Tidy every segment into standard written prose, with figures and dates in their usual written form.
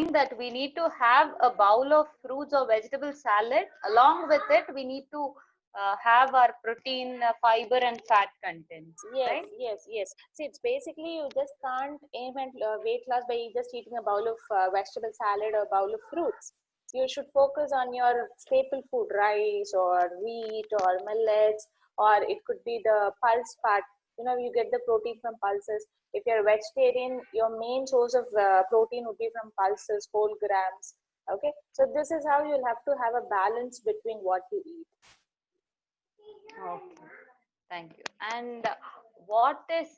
that we need to have a bowl of fruits or vegetable salad. Along with it, we need to have our protein, fiber, and fat content, Yes, right? yes, yes. See, it's basically you just can't aim at weight loss by just eating a bowl of vegetable salad or a bowl of fruits. You should focus on your staple food, rice or wheat or millets, or it could be the pulse part. You know, you get the protein from pulses. If you're a vegetarian, your main source of protein would be from pulses, whole grams. Okay, so this is how you'll have to have a balance between what you eat. Okay, thank you. And what is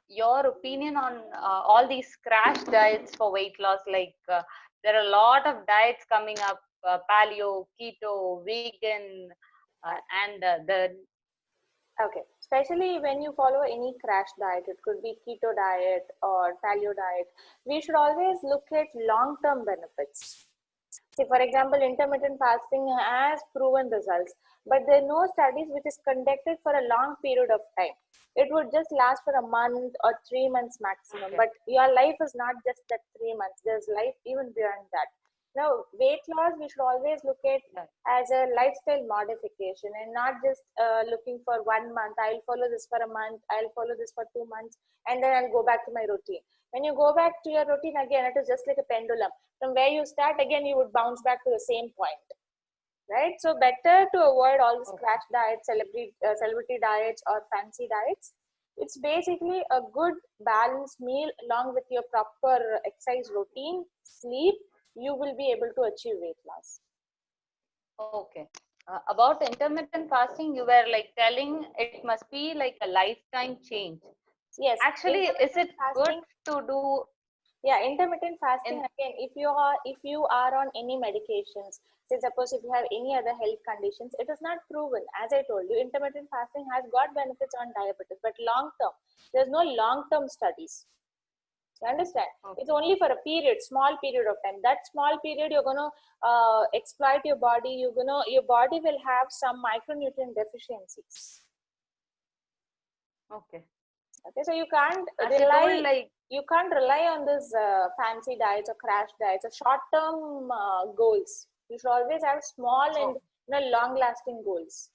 your opinion on all these crash diets for weight loss? Like there are a lot of diets coming up, paleo, keto, vegan, and the Okay, especially when you follow any crash diet, it could be keto diet or paleo diet. We should always look at long-term benefits. See, for example, intermittent fasting has proven results, but there are no studies which is conducted for a long period of time. It would just last for a month or 3 months maximum. okay, But your life is not just that 3 months. There's life even beyond that. Now, weight loss we should always look at yeah, as a lifestyle modification and not just looking for 1 month. I'll follow this for a month. I'll follow this for 2 months, and then I'll go back to my routine. When you go back to your routine again, it is just like a pendulum. From where you start again, you would bounce back to the same point, right? So better to avoid all these okay. crash diets, celebrity diets, or fancy diets. It's basically a good balanced meal along with your proper exercise routine, sleep. You will be able to achieve weight loss. Okay. About intermittent fasting, you were like telling it must be like a lifetime change. Yes, Actually, is it intermittent good fasting. to do Yeah, intermittent fasting in? again. If you are on any medications, say suppose if you have any other health conditions, it is not proven. As I told you, intermittent fasting has got benefits on diabetes, but long term, there's no long term studies. You understand? It's Okay. only for a period, small period of time. That small period, you're gonna exploit your body. Your body will have some micronutrient deficiencies. Okay. Okay, so you can't As you told, rely like, you can't rely on this fancy diets or crash diets or short term goals. You should always have small and oh, long lasting goals.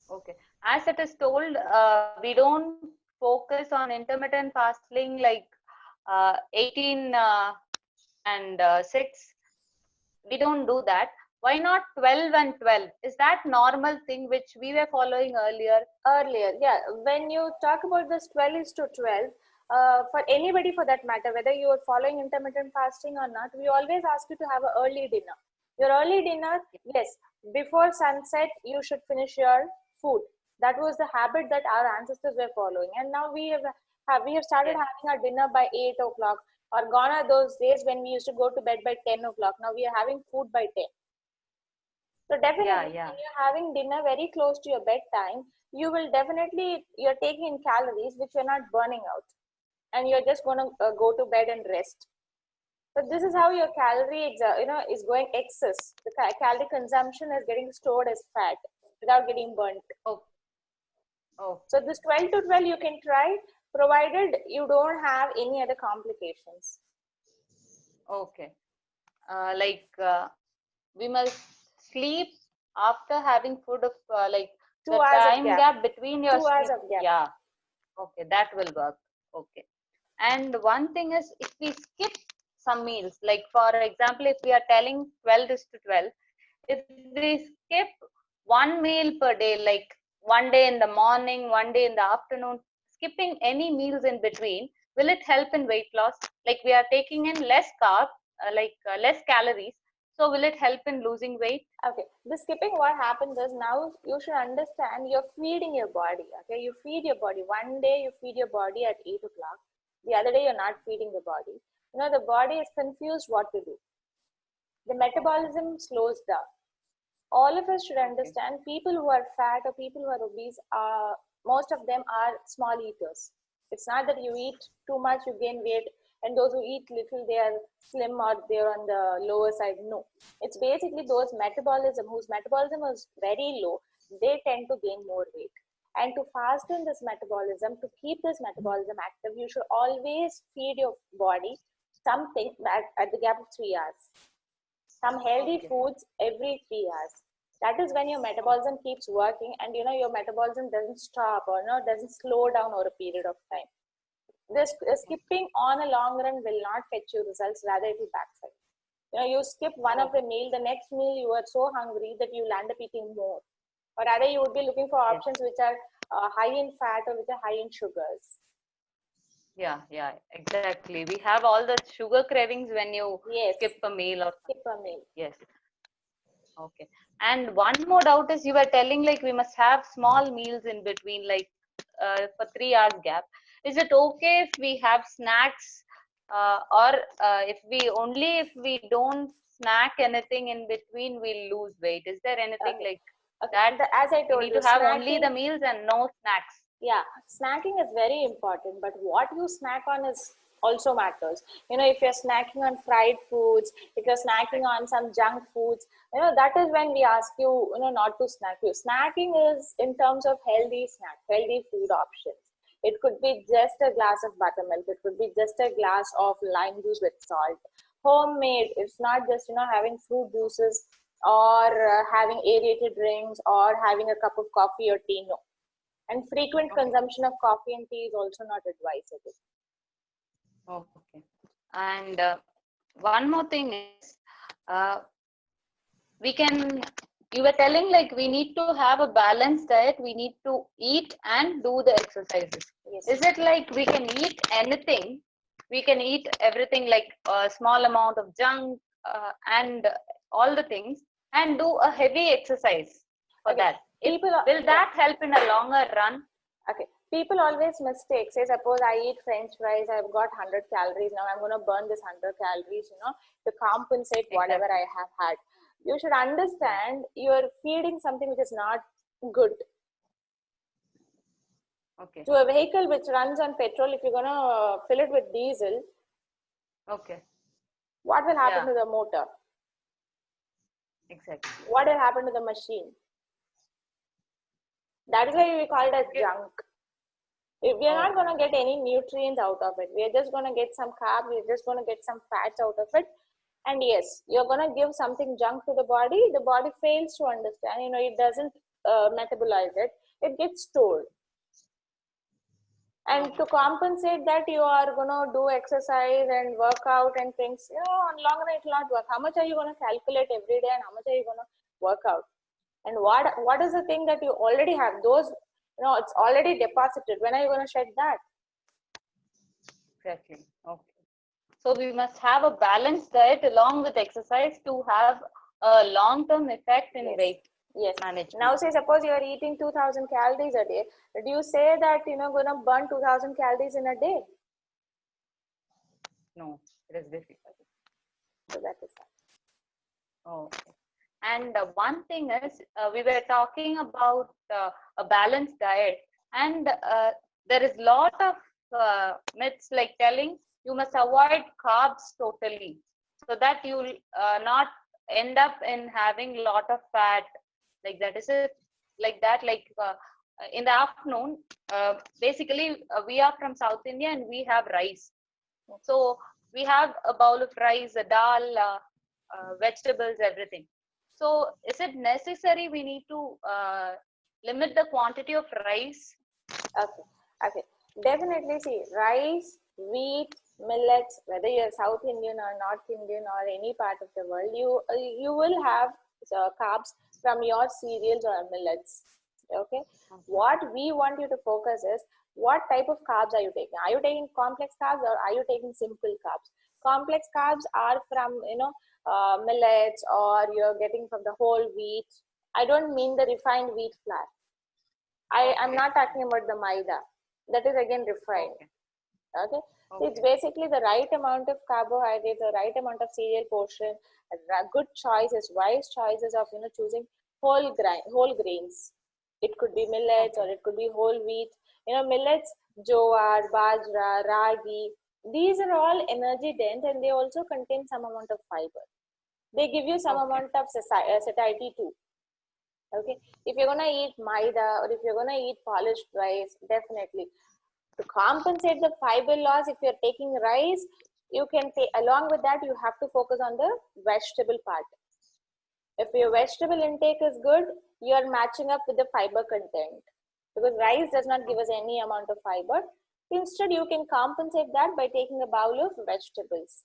okay. As it is told, we don't focus on intermittent fasting like 18 and 6. We don't do that. Why not 12 and 12? Is that normal thing which we were following earlier? Earlier, yeah, when you talk about this 12 is to 12, for anybody for that matter, whether you are following intermittent fasting or not, we always ask you to have an early dinner. Your early dinner, yes, before sunset, you should finish your food. That was the habit that our ancestors were following. And now we have started Yes. having our dinner by 8 o'clock, or gone are those days when we used to go to bed by 10 o'clock. Now we are having food by 10. So Yeah, definitely, yeah. when you're having dinner very close to your bedtime, you will definitely you're taking in calories which you're not burning out, and you're just going to go to bed and rest. So this is how your is going excess. The calorie consumption is getting stored as fat without getting burnt. Oh, So okay. this 12 to 12 you can try, provided you don't have any other complications. Okay. Like we must sleep after having food of like Two the hours of time gap. gap between your 2 hours sleep. of gap. Yeah. Okay, that will work. Okay. And one thing is if we skip some meals, like for example, if we are telling 12 is to 12, if we skip one meal per day, like one day in the morning, one day in the afternoon, skipping any meals in between, will it help in weight loss? Like we are taking in less carb, less calories. So will it help in losing weight? Okay, the skipping, what happens is now you should understand you're feeding your body. Okay, you feed your body. One day you feed your body at 8 o'clock, the other day you're not feeding the body. The body is confused what to do. The Okay. metabolism slows down. All of us should Okay. understand people who are fat or people who are obese are, most of them are small eaters. It's not that you eat too much you gain weight, and those who eat little they are slim or they're on the lower side. No, it's basically those metabolism whose metabolism is very low, they tend to gain more weight. And to fasten this metabolism, to keep this metabolism active, you should always feed your body something at the gap of 3 hours. Some healthy Okay. foods every 3 hours. That is when your metabolism keeps working, and your metabolism doesn't stop or doesn't slow down over a period of time. This skipping on a long run will not fetch you results, rather it will backfire. You skip one of the meal, the next meal you are so hungry that you will end up eating more, or rather you would be looking for options which are high in fat or which are high in sugars. Yeah, exactly. We have all the sugar cravings when you Yes. skip a meal or Skip a meal. yes. Okay. And one more doubt is, you were telling like we must have small meals in between, like for 3 hours gap. Is it okay if we have snacks, or if we don't snack anything in between, we'll lose weight? Is there anything Okay. like Okay. that? As I We told need you, to have only snacking. the meals and no snacks. Yeah, snacking is very important, but what you snack on is also matters. If you're snacking on fried foods, if you're snacking on some junk foods, that is when we ask you, not to snack. Snacking is in terms of healthy snack, healthy food options. It could be just a glass of buttermilk. It could be just a glass of lime juice with salt. Homemade. It's not just having fruit juices or having aerated drinks or having a cup of coffee or tea. No, and frequent consumption of coffee and tea is also not advisable. Okay. And one more thing is, you were telling like we need to have a balanced diet, we need to eat and do the exercises. Yes. Is it like we can eat anything? We can eat everything, like a small amount of junk and all the things, and do a heavy exercise for that. Will that help in a longer run? Okay. People always mistake. Say, suppose I eat French fries, I've got 100 calories. Now I'm going to burn this 100 calories, to compensate whatever I have had. You should understand you're feeding something which is not good. Okay. To a vehicle which runs on petrol, if you're going to fill it with diesel, okay, what will happen to the motor? Exactly. What will happen to the machine? That is why we call it as junk. We are not going to get any nutrients out of it. We are just going to get some carbs. We are just going to get some fats out of it. And yes, you're going to give something junk to the body. The body fails to understand. It doesn't metabolize it. It gets stored. And to compensate that, you are going to do exercise and work out and things. On long run, it will not work. How much are you going to calculate every day and how much are you going to work out? And what is the thing that you already have? Those, it's already deposited. When are you going to shed that? Exactly. Okay. So we must have a balanced diet along with exercise to have a long-term effect in weight management. Now, say suppose you are eating 2,000 calories a day. Do you say that going to burn 2,000 calories in a day? No, it is difficult. So that is that. Okay. And one thing is, we were talking about a balanced diet, and there is lot of myths like telling you must avoid carbs totally, so that you will not end up in having lot of fat. Like that, is it like that? Like in the afternoon, basically we are from South India and we have rice. So we have a bowl of rice, a dal, vegetables, everything. So is it necessary we need to limit the quantity of rice? Okay. Definitely, see, rice, wheat, millets, whether you're South Indian or North Indian or any part of the world, you will have carbs from your cereals or millets. Okay. What we want you to focus is, what type of carbs are you taking? Are you taking complex carbs or are you taking simple carbs? Complex carbs are from millets, or you're getting from the whole wheat. I don't mean the refined wheat flour. I'm not talking about the maida. That is again refined. Okay. So it's basically the right amount of carbohydrates, the right amount of cereal portion, good choices, wise choices of choosing whole grains. It could be millets or it could be whole wheat. Millets, jowar, bajra, ragi. These are all energy dense and they also contain some amount of fiber. They give you some amount of satiety too. Okay, if you're gonna eat maida or if you're gonna eat polished rice, definitely to compensate the fiber loss, if you're taking rice, you can take, along with that, you have to focus on the vegetable part. If your vegetable intake is good, you are matching up with the fiber content, because rice does not give us any amount of fiber. Instead, you can compensate that by taking a bowl of vegetables.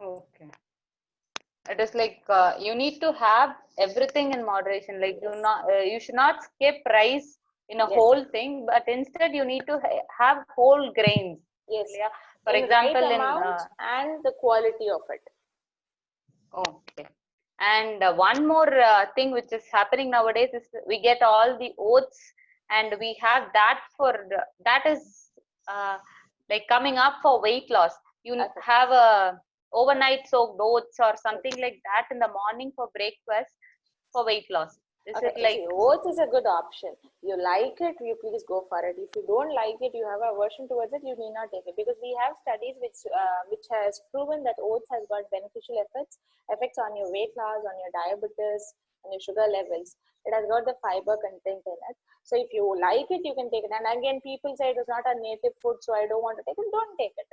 Okay. It is like you need to have everything in moderation. Like you should not skip rice in a Yes. whole thing, but instead you need to have whole grains. Yes. Yeah. For In example, right amount and the quality of it. Okay. And one more thing which is happening nowadays is we get all the oats, and we have that that is like coming up for weight loss. You Okay. have a overnight soaked oats or something like that in the morning for breakfast for weight loss. Is Okay, it like see, oats is a good option. You like it, you please go for it. If you don't like it, you have aversion towards it, you need not take it, because we have studies which has proven that oats has got beneficial effects on your weight loss, on your diabetes, on your sugar levels. It has got the fiber content in it. So if you like it, you can take it. And again, people say it is not a native food, so I don't want to take it. Don't take it.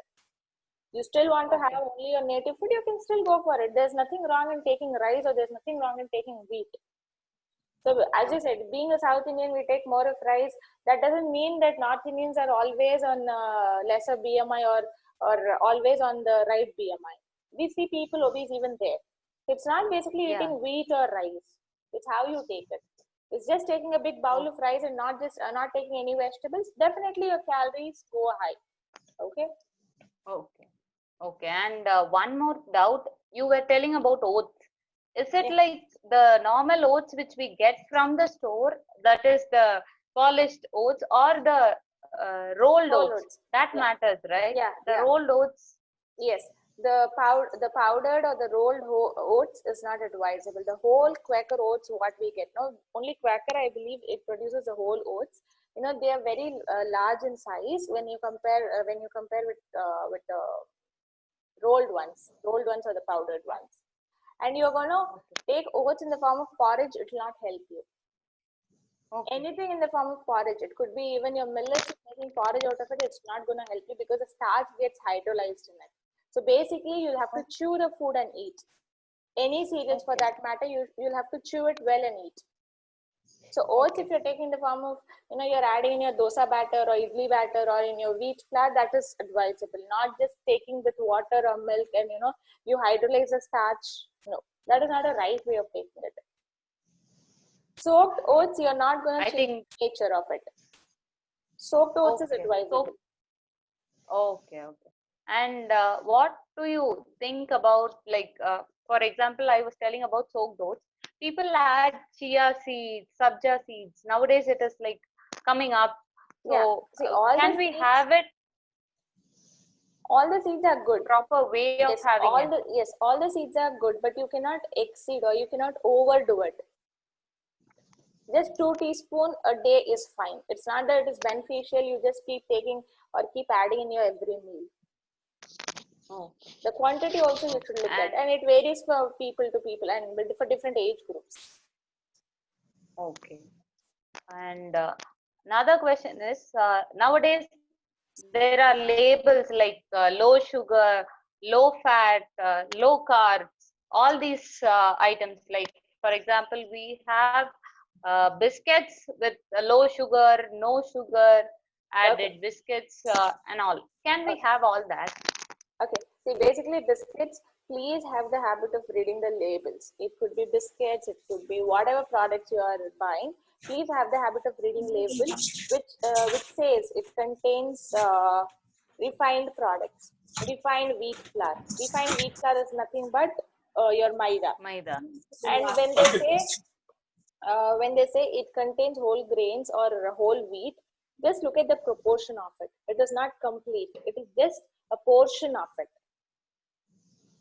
You still want to have only your native food, you can still go for it. There's nothing wrong in taking rice, or there's nothing wrong in taking wheat. So as you said, being a South Indian, we take more of rice. That doesn't mean that North Indians are always on lesser BMI or always on the right BMI. We see people obese even there. It's not basically eating wheat or rice. It's how you take it. It's just taking a big bowl of rice and not taking any vegetables. Definitely your calories go high. Okay. okay, okay. And one more doubt, you were telling about oats. Is it like the normal oats which we get from the store, that is the polished oats, or the rolled oats? That matters, right? Yeah. The rolled oats. Yes. The powdered or the rolled oats is not advisable. The whole Quaker oats, what we get, no, only Quaker, I believe, it produces the whole oats. You know, they are very large in size when you compare with the rolled ones or the powdered ones. And you're going to take oats in the form of porridge, it will not help you. Anything in the form of porridge, it could be even your millets, making porridge out of it, it's not going to help you, because the starch gets hydrolyzed in it. So basically, you'll have to chew the food and eat. Any cereals for that matter, you'll have to chew it well and eat. So oats, if you're taking the form of, you're adding in your dosa batter or idli batter or in your wheat flour, that is advisable. Not just taking with water or milk and, you hydrolyze the starch. No, that is not a right way of taking it. Soaked oats, you're not going to change the nature of it. Soaked oats is advisable. Okay. And what do you think about, like, for example, I was telling about soaked oats. People add chia seeds, sabja seeds. Nowadays, it is like coming up. So, can we have it? All the seeds are good. Proper way of having it. Yes, all the seeds are good, but you cannot exceed or you cannot overdo it. Just 2 teaspoons a day is fine. It's not that it is beneficial. You just keep taking or keep adding in your every meal. The quantity also you should look at, and it varies for people to people and for different age groups. Okay. And another question is, nowadays there are labels like low sugar, low fat, low carbs, all these items. Like, for example, we have biscuits with low sugar, no sugar, added biscuits and all. Can we have all that? Okay. See, basically biscuits, please have the habit of reading the labels. It could be biscuits, it could be whatever products you are buying. Please have the habit of reading labels, which says it contains refined products, refined wheat flour. Refined wheat flour is nothing but your maida. And when they say it contains whole grains or whole wheat, just look at the proportion of it. It is not complete. It is just a portion of it.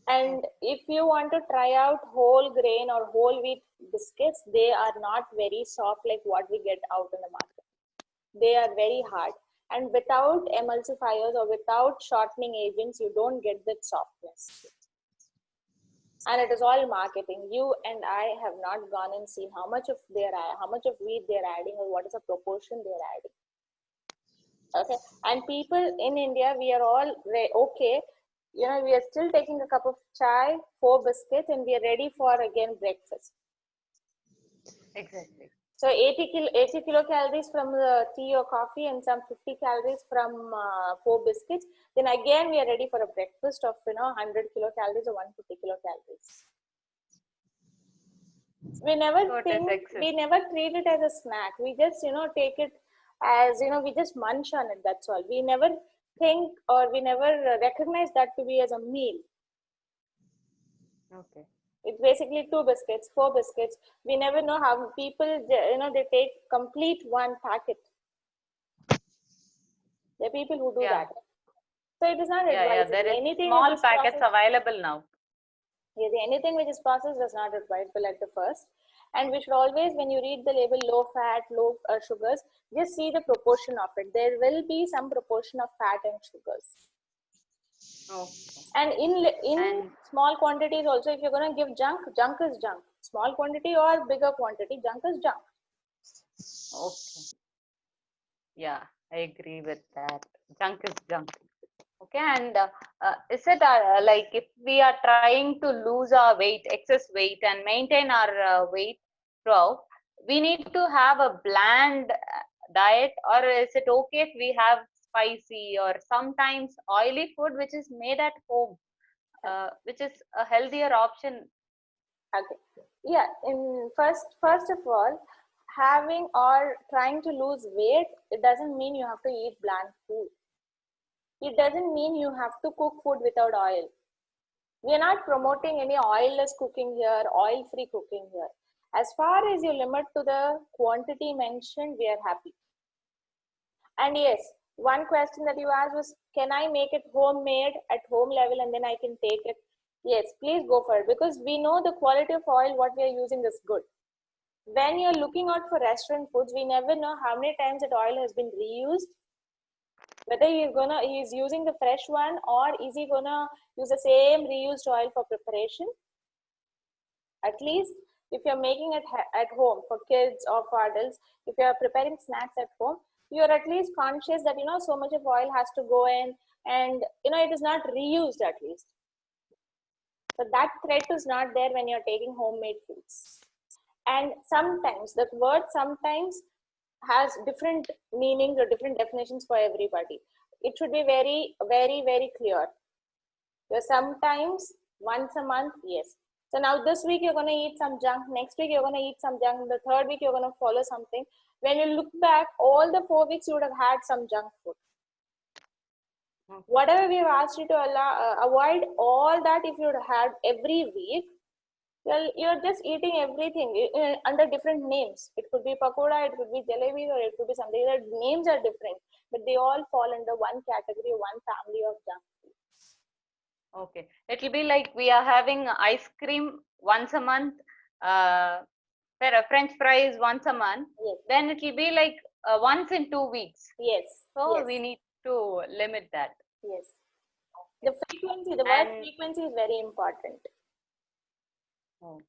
And if you want to try out whole grain or whole wheat biscuits, they are not very soft like what we get out in the market. They are very hard. And without emulsifiers or without shortening agents, you don't get that softness. And it is all marketing. You and I have not gone and seen how much of wheat they're adding or what is the proportion they're adding. Okay. And people in India, we are all okay. we are still taking a cup of chai, 4 biscuits, and we are ready for again breakfast. Exactly. So 80 kilocalories from the tea or coffee and some 50 calories from 4 biscuits. Then again we are ready for a breakfast of 100 kilocalories or 150 kilocalories. We never treat it as a snack. We just take it as we just munch on it. That's all. We never think or we never recognize that to be as a meal. Okay. It's basically 2 biscuits, 4 biscuits. We never know how people, they take complete one packet. There are people who do that. So it is not advisable. There is anything small packets available now. Yeah, anything which is processed is not advisable at the first. And we should always, when you read the label low fat, low sugars, just see the proportion of it. There will be some proportion of fat and sugars. And in small quantities also, if you're going to give junk is junk. Small quantity or bigger quantity, junk is junk. Okay. Yeah, I agree with that. Junk is junk. Okay, and is it like if we are trying to lose our weight, excess weight, and maintain our weight throughout, we need to have a bland diet, or is it okay if we have spicy or sometimes oily food which is made at home, which is a healthier option? Okay. Yeah. First of all, having or trying to lose weight, it doesn't mean you have to eat bland food. It doesn't mean you have to cook food without oil. We are not promoting any oilless cooking here, oil-free cooking here. As far as you limit to the quantity mentioned, we are happy. And yes, one question that you asked was, can I make it homemade at home level and then I can take it? Yes, please go for it, because we know the quality of oil what we are using is good. When you're looking out for restaurant foods, we never know how many times that oil has been reused. Whether he's using the fresh one, or is he gonna use the same reused oil for preparation. At least if you're making it at home for kids or for adults, if you're preparing snacks at home, you're at least conscious that so much of oil has to go in, and it is not reused at least. So that threat is not there when you're taking homemade foods. And sometimes, the word sometimes has different meanings or different definitions for everybody. It should be very, very, very clear. So sometimes once a month, yes. So now this week you're going to eat some junk, next week you're going to eat some junk, the third week you're going to follow something. When you look back, all the 4 weeks you would have had some junk food. Whatever we've asked you to avoid, all that if you would have had every week, well, you're just eating everything under different names. It could be pakoda, it could be jalebi, or it could be something. The names are different, but they all fall under one category, one family of junk food. Okay, it will be like we are having ice cream once a month, French fries once a month. Yes. Then it will be like once in 2 weeks. Yes. So yes. we need to limit that. Yes. The frequency, the word frequency is very important. Oh,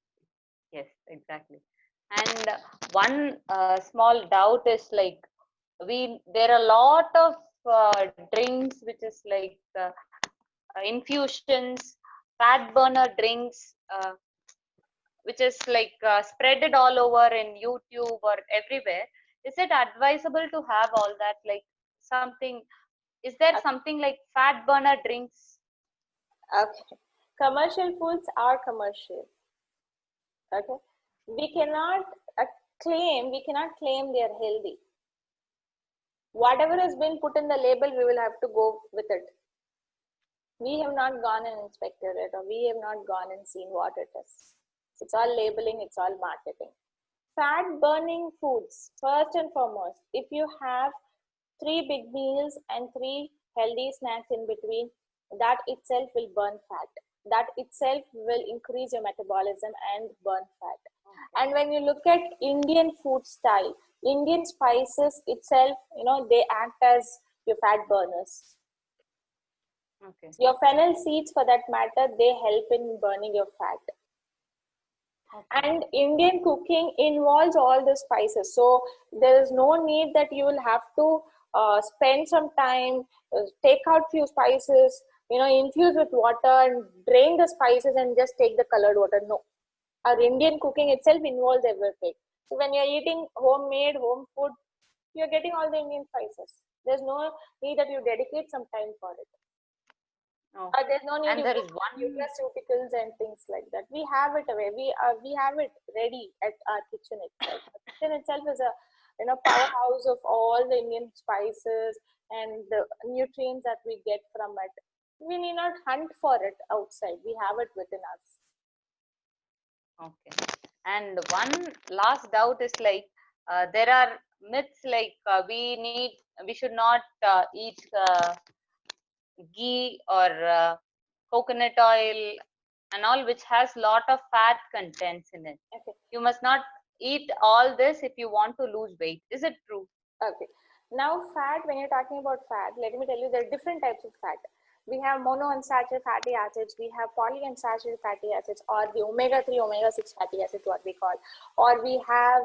yes, exactly. And one small doubt is like there are a lot of drinks which is like infusions, fat burner drinks, which is like spreaded all over in YouTube or everywhere. Is it advisable to have all that? Like something, is there something like fat burner drinks? Okay. Commercial foods are commercial. Okay. We cannot claim they are healthy. Whatever has been put in the label, we will have to go with it. We have not gone and inspected it, or we have not gone and seen what it is. It's all labeling, it's all marketing. Fat burning foods, first and foremost, if you have 3 big meals and 3 healthy snacks in between, that itself will burn fat. That itself will increase your metabolism and burn fat. Okay. And when you look at Indian food style, Indian spices itself, they act as your fat burners. Okay. Your fennel seeds, for that matter, they help in burning your fat. Okay. And Indian cooking involves all the spices. So there is no need that you will have to spend some time, take out few spices, infuse with water and drain the spices and just take the colored water. No, our Indian cooking itself involves everything. So when you're eating homemade home food, you're getting all the Indian spices. There's no need that you dedicate some time for it. Oh. There's no need And to there go is for one. nutraceuticals and things like that. We have it away. We have it ready at our kitchen itself. The kitchen itself is a powerhouse of all the Indian spices and the nutrients that we get from it. We need not hunt for it outside. We have it within us. Okay. And one last doubt is like there are myths like we should not eat ghee or coconut oil and all, which has lot of fat contents in it. Okay. You must not eat all this if you want to lose weight. Is it true? Okay. Now fat, when you're talking about fat, let me tell you there are different types of fat. We have monounsaturated fatty acids, we have polyunsaturated fatty acids, or the omega-3, omega-6 fatty acids, what we call, or we have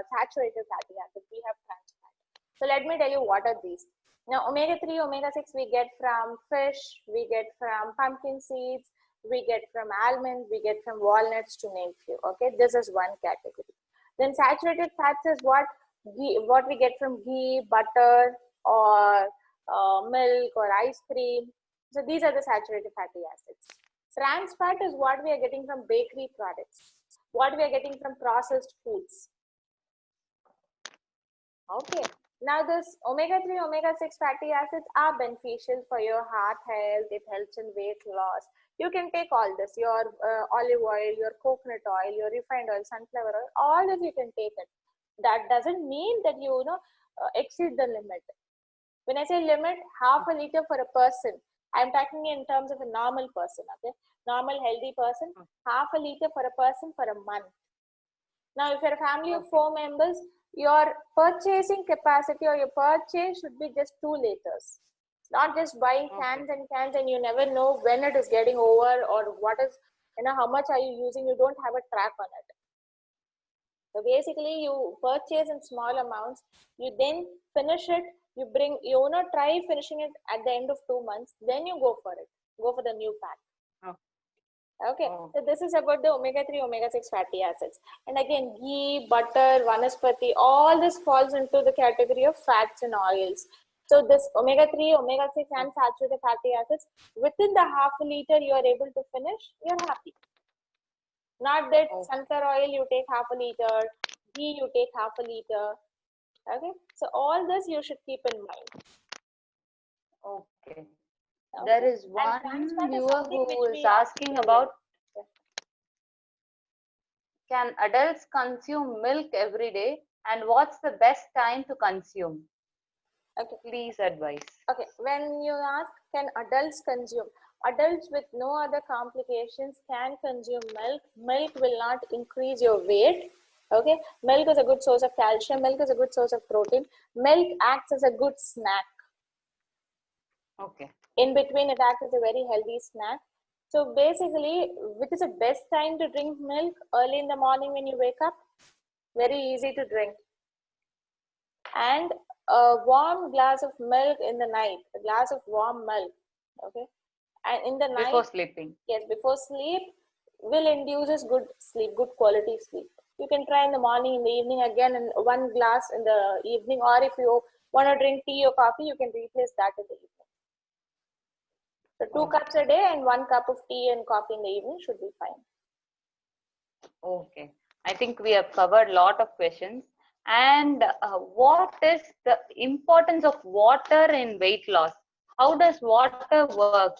saturated fatty acids, we have trans fat. So let me tell you what are these. Now omega-3, omega-6 we get from fish, we get from pumpkin seeds, we get from almonds, we get from walnuts, to name few. Okay, this is one category. Then saturated fats is what we get from ghee, butter, or milk or ice cream. So these are the saturated fatty acids. Trans fat is what we are getting from bakery products, what we are getting from processed foods. Okay. Now this omega-3, omega-6 fatty acids are beneficial for your heart health. It helps in weight loss. You can take all this, your olive oil, your coconut oil, your refined oil, sunflower oil, all this you can take it. That doesn't mean that you exceed the limit. When I say limit, half a liter for a person, I'm talking in terms of a normal person, okay? Normal healthy person, half a liter for a person for a month. Now, if you're a family of 4 members, your purchasing capacity or your purchase should be just 2 liters. Not just buying cans and cans and you never know when it is getting over or what is, how much are you using, you don't have a track on it. So basically you purchase in small amounts, you then finish it, you try finishing it at the end of 2 months, then you go for it, go for the new pack. Okay, so this is about the omega-3, omega-6 fatty acids. And again, ghee, butter, vanaspati, all this falls into the category of fats and oils. So this omega-3, omega-6 and saturated fatty acids, within the half a liter you are able to finish, you're happy. Not that sunflower oil you take half a liter, ghee you take half a liter. Okay, so all this you should keep in mind. Okay. There is one viewer who is asking about, can adults consume milk every day and what's the best time to consume? Okay. Please advise. Okay, when you ask can adults consume, adults with no other complications can consume milk. Milk will not increase your weight. Okay, milk is a good source of calcium, milk is a good source of protein. Milk acts as a good snack. Okay. In between, it acts as a very healthy snack. So basically, which is the best time to drink milk? Early in the morning when you wake up, very easy to drink. And a warm glass of milk in the night, a glass of warm milk, okay? And in the night, before sleeping. Yes, before sleep will induces good sleep, good quality sleep. You can try in the morning, in the evening again, and 1 glass in the evening, or if you want to drink tea or coffee, you can replace that in the evening. So 2 cups a day and 1 cup of tea and coffee in the evening should be fine. Okay. I think we have covered a lot of questions. And what is the importance of water in weight loss? How does water work?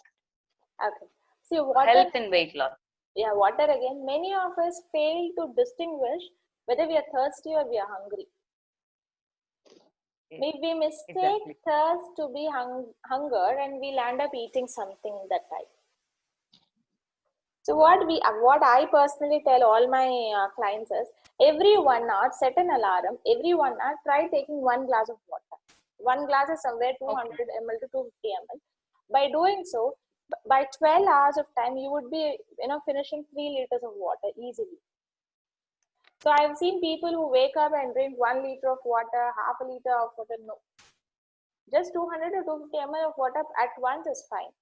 Okay. See, water help in weight loss. Yeah, water again. Many of us fail to distinguish whether we are thirsty or we are hungry. We mistake thirst to be hunger, and we'll end up eating something that time. So what I personally tell all my clients is, every 1 hour set an alarm. Every 1 hour try taking 1 glass of water. 1 glass is somewhere 200 ml to 250 ml. By doing so, by 12 hours of time, you would be finishing 3 liters of water easily. So I've seen people who wake up and drink 1 liter of water, half a liter of water. No, just 200 to 250 ml of water at once is fine.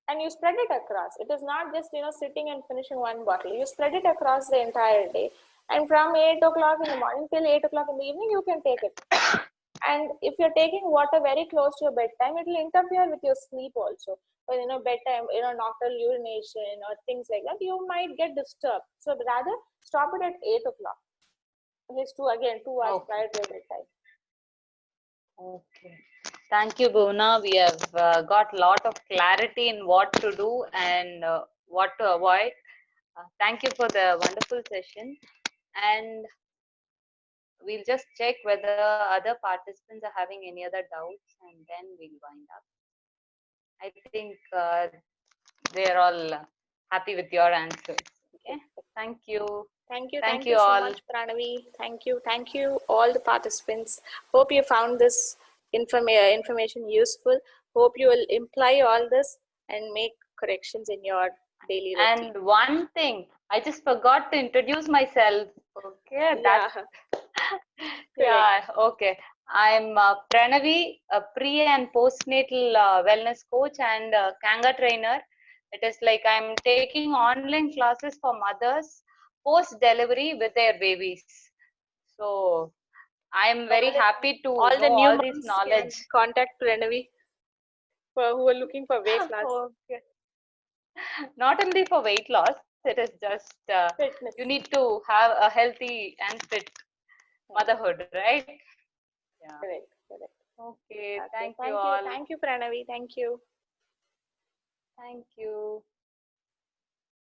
and you spread it across. It is not just sitting and finishing one bottle. You spread it across the entire day, and from 8 o'clock in the morning till 8 o'clock in the evening, you can take it. And if you're taking water very close to your bedtime, it will interfere with your sleep also. So, bedtime, nocturnal urination or things like that, you might get disturbed. So rather stop it at 8 o'clock. At least 2 hours prior to your bedtime. Okay. Thank you, Bhuvna. We have got a lot of clarity in what to do and what to avoid. Thank you for the wonderful session. And we'll just check whether other participants are having any other doubts, and then we'll wind up. I think they're all happy with your answers. Okay. Thank you. Thank you so much, Pranavi. Thank you all the participants. Hope you found this information useful. Hope you will imply all this and make corrections in your daily routine. And one thing, I just forgot to introduce myself. Okay, okay. I'm Pranavi, a pre and postnatal wellness coach and Kanga trainer. It is like I'm taking online classes for mothers post delivery with their babies. So I'm very happy to all the know new all this knowledge. Contact Pranavi who are looking for weight loss. Okay. Not only for weight loss, it is just fitness. You need to have a healthy and fit motherhood, right? Yeah. Correct. Okay. Okay. Thank you all. Thank you, Pranavi. Thank you. Thank you.